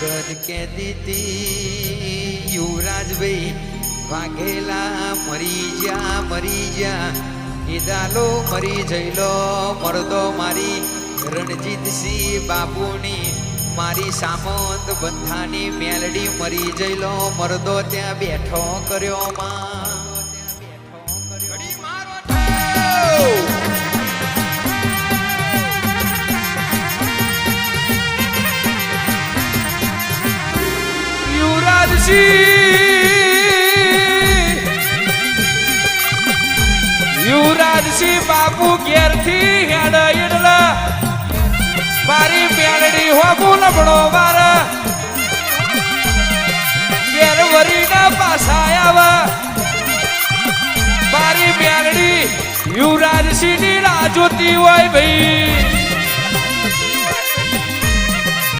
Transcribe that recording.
ગદ કહેતી હતી યુવરાજભાઈ વાઘેલા મરી જા એ દાલો મરી જઈલો મરદો મારી રણજીતસિંહ બાપુની મારી સામંત બંધાની મેલડી મરી જઈલો મરદો ત્યાં બેઠો કર્યો માં યુવરાજસિંહ બાપુ ઘેરથી હેડલા મારી મેલડી હોગું લબડો મારા ઘેર વરીના પાછા આવ્યા મારી મેલડી યુવરાજસિંહની રાહ જોતી હોય ભાઈ